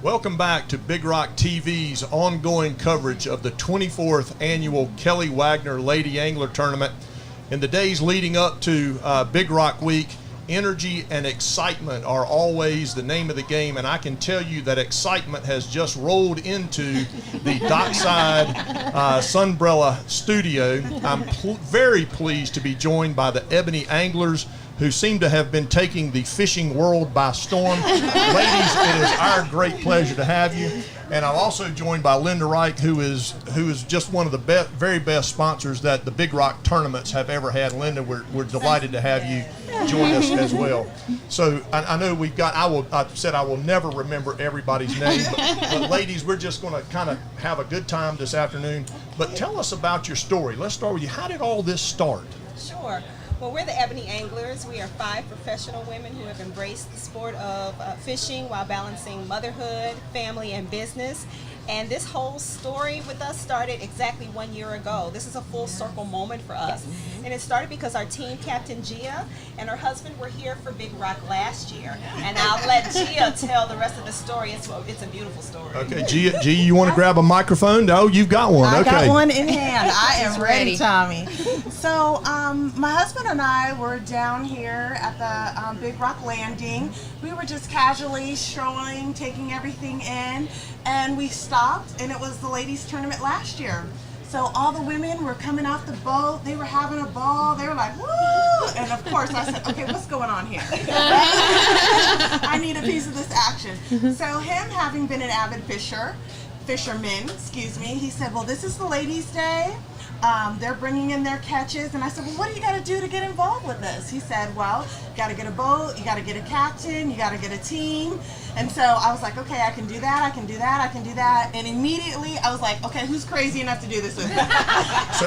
Welcome back to Big Rock TV's ongoing coverage of the 24th annual Kelly Wagner Lady Angler Tournament. In the days leading up to Big Rock Week, energy and excitement are always the name of the game, and I can tell you that excitement has just rolled into the Dockside Sunbrella studio. I'm very pleased to be joined by the Ebony Anglers, who seem to have been taking the fishing world by storm. Ladies, it is our great pleasure to have you. And I'm also joined by Linda Rike, who is just one of the very best sponsors that the Big Rock tournaments have ever had. Linda, we're delighted to have you join us as well. So I know I said I will never remember everybody's name, but ladies, we're just going to kind of have a good time this afternoon. But tell us about your story. Let's start with you. How did all this start? Sure. Well, we're the Ebony Anglers. We are 5 professional women who have embraced the sport of fishing while balancing motherhood, family, and business. And this whole story with us started exactly 1 year ago. This is a full circle moment for us. And it started because our team captain, Gia, and her husband were here for Big Rock last year. And I'll let Gia tell the rest of the story. It's a beautiful story. Okay, Gia, you want to grab a microphone? Oh, you've got one. I Okay. got one in hand. I am ready, ready, Tommy. So my husband and I were down here at the Big Rock Landing. We were just casually strolling, taking everything in, and we stopped, and it was the ladies' tournament last year. So all the women were coming off the boat. They were having a ball. They were like, woo! And of course I said, okay, what's going on here? I need a piece of this action. So him having been an avid fisherman, he said, well, this is the ladies' day. They're bringing in their catches. And I said, well, what do you got to do to get involved with this? He said, well, you got to get a boat, you got to get a captain, you got to get a team. And so I was like, okay, I can do that, I can do that, I can do that. And immediately I was like, okay, who's crazy enough to do this with me? So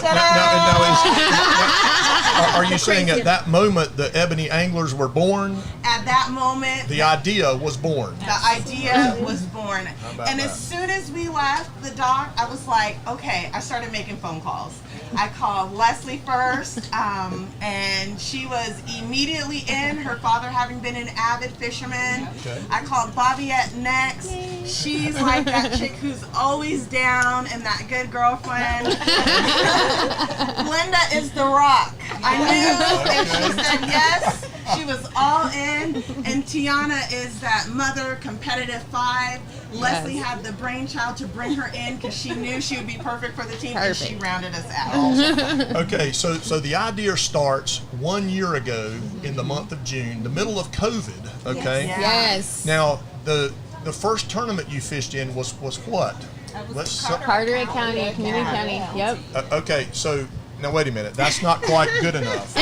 are you saying at that moment the Ebony Anglers were born? At that moment, The idea was born. the idea was born. about And that? as soon as we left the dock, I was like, okay, I started making phone calls. I called Leslie first, and she was immediately in, her father having been an avid fisherman. Okay. I called Bobbiette next. She's like that chick who's always down and that good girlfriend. Linda is the rock. I knew, and she said yes. She was all in. And Tiana is that mother, competitive 5. Leslie had the brainchild to bring her in because she knew she would be perfect for the team, and she rounded us out. Okay, so the idea starts 1 year ago in the month of June, the middle of COVID. Okay. Yes. Yes. Now the first tournament you fished in was what? Carteret County, Community County. Yep. Okay, so now wait a minute. That's not quite good enough.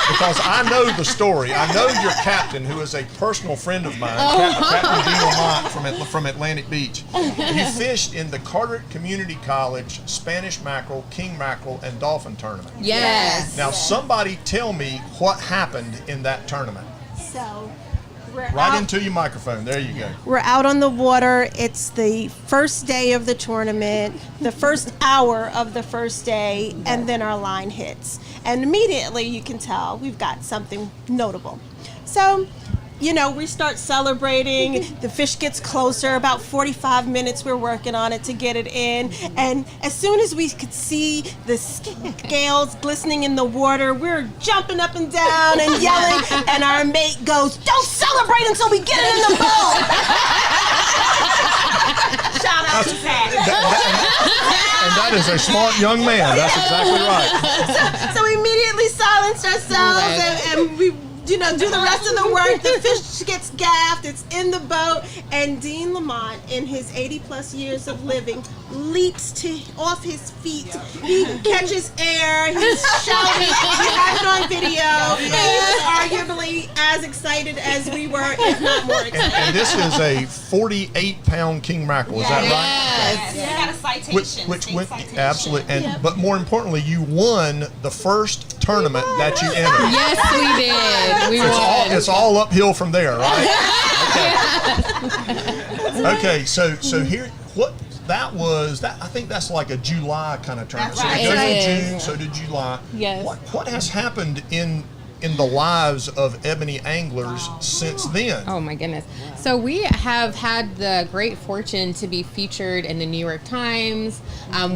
Because I know the story. I know your captain, who is a personal friend of mine, Captain Dean Lamont from Atlantic Beach. You fished in the Carteret Community College Spanish mackerel, king mackerel, and dolphin tournament. Yes. Now, somebody tell me what happened in that tournament. So we're Right out, into your microphone. There you go. we're out on the water. It's the first day of the tournament, the first hour of the first day, and then our line hits. And immediately you can tell we've got something notable. So, we start celebrating. The fish gets closer. About 45 minutes we're working on it to get it in. And as soon as we could see the scales glistening in the water, we're jumping up and down and yelling. And our mate goes, "Don't celebrate until we get it in the boat." Shout out to Zach. And that is a smart young man. That's exactly right. So we immediately silence ourselves and we do the rest of the work. The fish gets gaffed, it's in the boat, and Dean Lamont, in his 80-plus years of living, leaps off his feet. He catches air, he's shouting, we have it on video. He's arguably as excited as we were, if not more excited. And this is a 48-pound king mackerel. Is that right? Yes. We got a citation. Which state went citation. absolutely, but more importantly, you won the first tournament that you entered. Yes, we did. We won. It's all uphill from there, right? Okay, so here, what that was, I think that's like a July kind of tournament. That's So right. it goes It in is. June, so did July. Yes. What has happened in in the lives of Ebony anglers since then? Oh my goodness. So we have had the great fortune to be featured in the New York Times.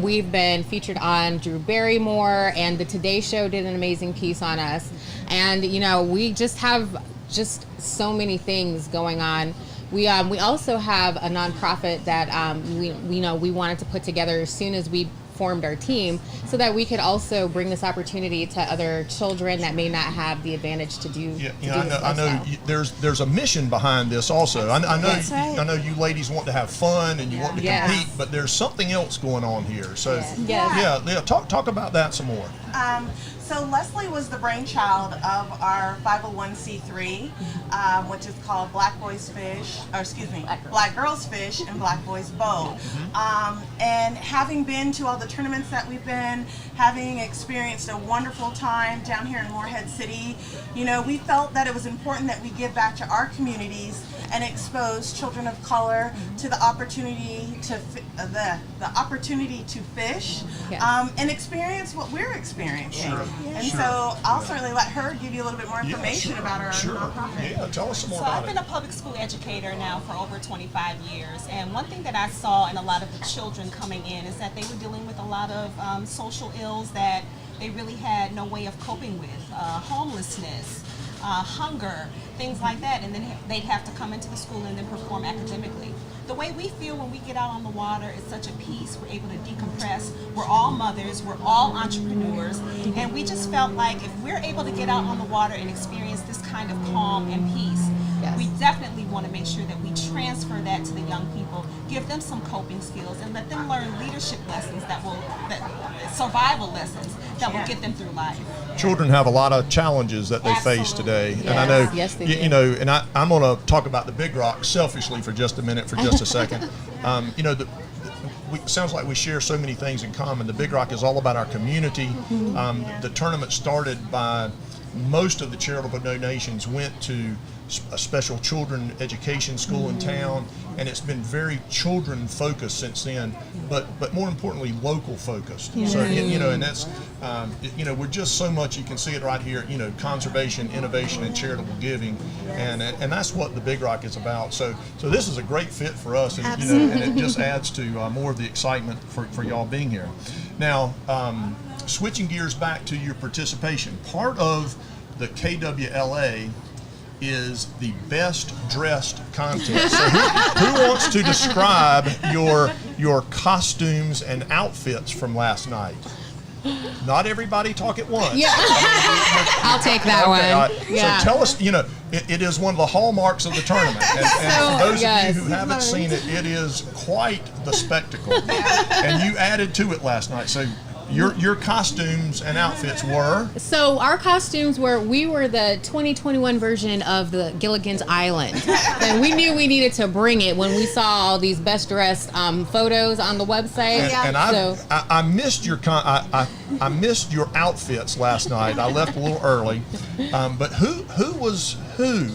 We've been featured on Drew Barrymore, and the Today Show did an amazing piece on us. And we just have just so many things going on. We also have a nonprofit that we wanted to put together as soon as we formed our team, so that we could also bring this opportunity to other children that may not have the advantage to do. I know there's a mission behind this also. I know That's right. I know you ladies want to have fun and you want to Yes. compete, but there's something else going on here. So Yes. yeah, talk about that some more. So Leslie was the brainchild of our 501c3, which is called Black Girls Fish and Black Boys Bow. And having been to all the tournaments that we've been, having experienced a wonderful time down here in Morehead City, we felt that it was important that we give back to our communities and expose children of color to the opportunity to the opportunity to fish, Yes. and experience what we're experiencing. Sure. And Sure. so I'll certainly let her give you a little bit more Yeah, information sure. about our Sure. nonprofit. Yeah, tell us some more So about I've been it. a public school educator now for over 25 years, and one thing that I saw in a lot of the children coming in is that they were dealing with a lot of social ills that they really had no way of coping with, homelessness, hunger, things like that, and then they'd have to come into the school and then perform academically. The way we feel when we get out on the water is such a peace. We're able to decompress. We're all mothers. We're all entrepreneurs. And we just felt like if we're able to get out on the water and experience this kind of calm and peace, Yes. we definitely want to make sure that we transfer that to the young people, give them some coping skills, and let them learn leadership lessons survival lessons that will get them through life. Children have a lot of challenges that they face today, and I know, Yes, they you do. know, and I'm going to talk about the Big Rock selfishly for just a minute, for just a second. It sounds like we share so many things in common. The Big Rock is all about our community. The tournament started by most of the charitable donations went to a special children education school in town, and it's been very children focused since then, but more importantly local focused. So and that's we're just so much, you can see it right here, conservation, innovation, and charitable giving, and that's what the Big Rock is about. So this is a great fit for us, and and it just adds to more of the excitement for y'all being here. Now, switching gears back to your participation, part of the KWLA is the best dressed contest. So who wants to describe your costumes and outfits from last night? Not everybody talk at once. Yeah. I'll take that one. Yeah. So tell us, it is one of the hallmarks of the tournament. And for those of you who haven't seen it, it is quite the spectacle. And you added to it last night. So your costumes and outfits were? So our costumes we were the 2021 version of the Gilligan's Island, and we knew we needed to bring it when we saw all these best dressed photos on the website. And I missed I missed your outfits last night. I left a little early, but who was who?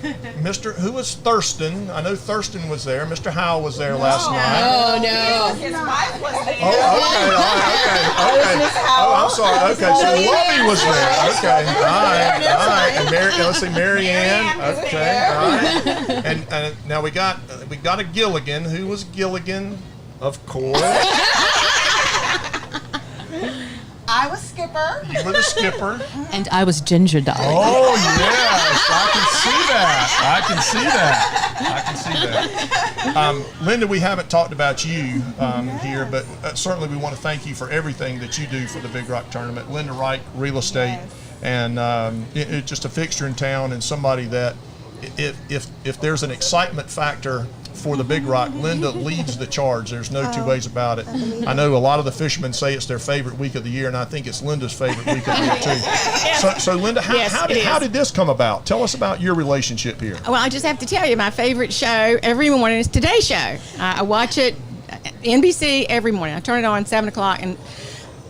Who was Thurston? I know Thurston was there. Mr. Howell was there last night. Oh no! His wife was there. Okay. Oh, I'm sorry. Okay, so Lovey was there. Okay, all right. And let's see, Mary Ann. Okay, all right. And now we got a Gilligan. Who was Gilligan? Of course. I was Skipper. You were the skipper. And I was Ginger Dolly. Oh yes, I can see that. Linda, we haven't talked about you here, but certainly we want to thank you for everything that you do for the Big Rock Tournament. Linda Rike, real estate, and it's just a fixture in town, and somebody that if there's an excitement factor for the Big Rock, Linda leads the charge. There's no two ways about it. I know a lot of the fishermen say it's their favorite week of the year, and I think it's Linda's favorite week of the year too. So Linda, how did this come about? Tell us about your relationship here. Well, I just have to tell you, my favorite show every morning is Today Show. I watch it, NBC, every morning. I turn it on 7 o'clock, and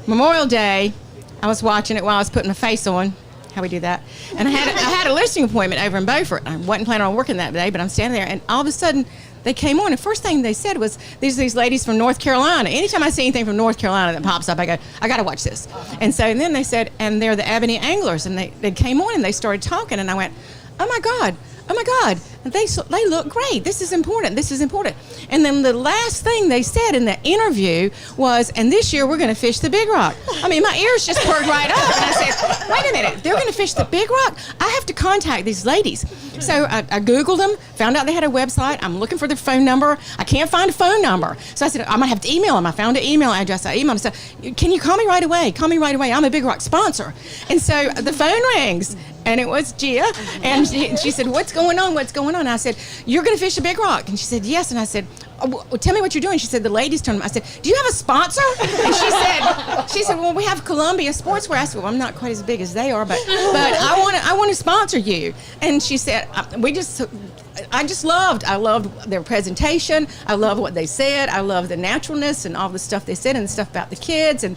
Memorial Day, I was watching it while I was putting my face on. How we do that. And I had a listing appointment over in Beaufort. I wasn't planning on working that day, but I'm standing there, and all of a sudden, they came on, and first thing they said was, these ladies from North Carolina. Anytime I see anything from North Carolina that pops up, I go, I got to watch this. And so and then they said, and they're the Ebony Anglers, and they came on and they started talking, and I went, oh my God. They look great. This is important. And then the last thing they said in the interview was, and this year we're going to fish the Big Rock. I mean, my ears just perked right up. And I said, wait a minute, they're going to fish the Big Rock? I have to contact these ladies. So I Googled them, found out they had a website. I'm looking for their phone number. I can't find a phone number. So I said, I'm going to have to email them. I found an email address. I emailed them. I said, can you call me right away? I'm a Big Rock sponsor. And so the phone rings. And it was Gia, and she said, what's going on? And I said, you're going to fish the Big Rock. And she said, yes. And I said, well, tell me what you're doing. She said, the ladies tournament. I said, do you have a sponsor? And she said, well, we have Columbia Sportswear. I said, well, I'm not quite as big as they are, but I want to sponsor you. And she said, I loved their presentation. I loved what they said. I loved the naturalness and all the stuff they said and the stuff about the kids. And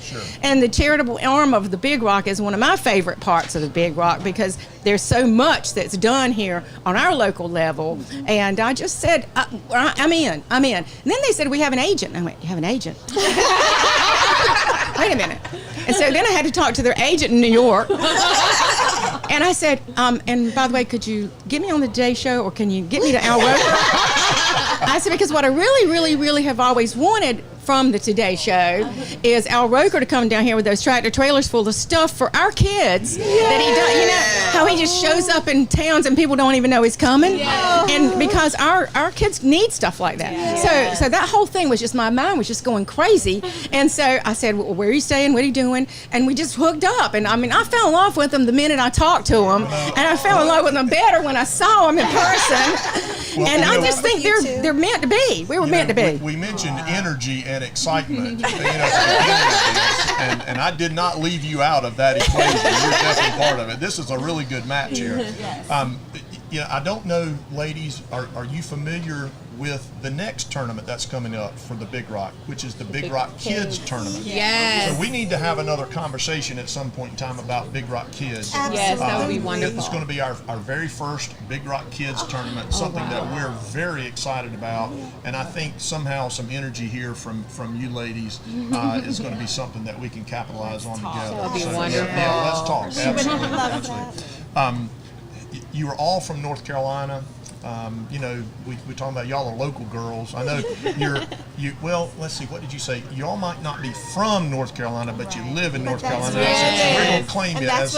the charitable arm of the Big Rock is one of my favorite parts of the Big Rock, because there's so much that's done here on our local level. And I just said, I'm in. And then they said, we have an agent. And I went, you have an agent? Wait a minute. And so then I had to talk to their agent in New York. And I said, and by the way, could you get me on the Today Show, or can you get me to Al Roker? I said, because what I really, really, really have always wanted from the Today Show is Al Roker to come down here with those tractor trailers full of stuff for our kids that he does. You know how he just shows up in towns and people don't even know he's coming, and because our kids need stuff like that. So that whole thing was just, my mind was just going crazy. And so I said, well, where are you staying? What are you doing? And we just hooked up. And I mean, I fell in love with him the minute I talked to him, and I fell in love with him better when I saw him in person. And I just think they're meant to be. We were meant to be. We mentioned energy and excitement, and I did not leave you out of that equation. You're definitely part of it. This is a really good match here. I don't know, ladies, are you familiar with the next tournament that's coming up for the Big Rock, which is the Big Rock Kids Tournament? Yes. So we need to have another conversation at some point in time about Big Rock Kids. Yes, that would be wonderful. It's going to be our very first Big Rock Kids Tournament, something that we're very excited about, and I think somehow some energy here from you ladies is going to be something that we can capitalize on together. That would be wonderful. Yeah, let's talk. Absolutely. You are all from North Carolina. We're talking about y'all are local girls. I know well, let's see, what did you say? Y'all might not be from North Carolina, but you live in North Carolina. So we're going to claim you as,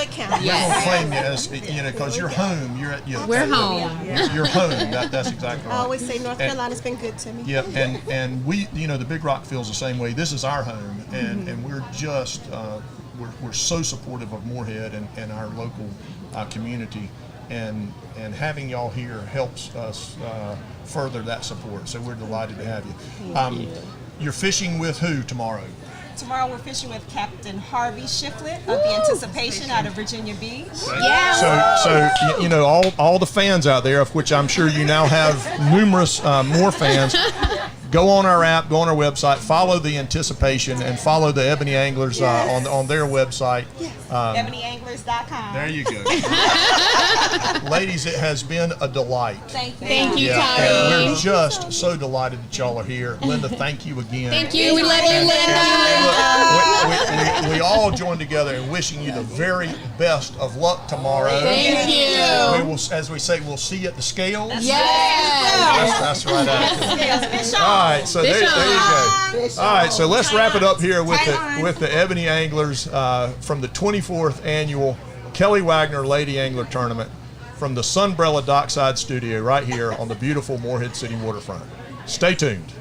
because you're home. We're home. You're home. That's exactly right. I always say North Carolina's been good to me. Yep, and we, the Big Rock feels the same way. This is our home, and we're just, we're so supportive of Moorhead and our local community. And having y'all here helps us further that support. So we're delighted to have you. You're fishing with who tomorrow? Tomorrow we're fishing with Captain Harvey Shiflett of the Anticipation out of Virginia Beach. So all the fans out there, of which I'm sure you now have numerous more fans, go on our app, go on our website, follow the Anticipation, and follow the Ebony Anglers on their website. EbonyAnglers.com. There you go. Ladies, it has been a delight. Thank you, Tommy. And we're just so delighted that y'all are here. Linda, thank you again. Thank you. We love you, Linda. We all join together in wishing you the very best of luck tomorrow. Thank you. We will, as we say, we'll see you at the scales. Yes. That's right out. All right, so there you go. All right, so let's wrap it up here with the Ebony Anglers from the 24th annual Kelly Wagner Lady Angler Tournament from the Sunbrella Dockside Studio right here on the beautiful Moorhead City waterfront. Stay tuned.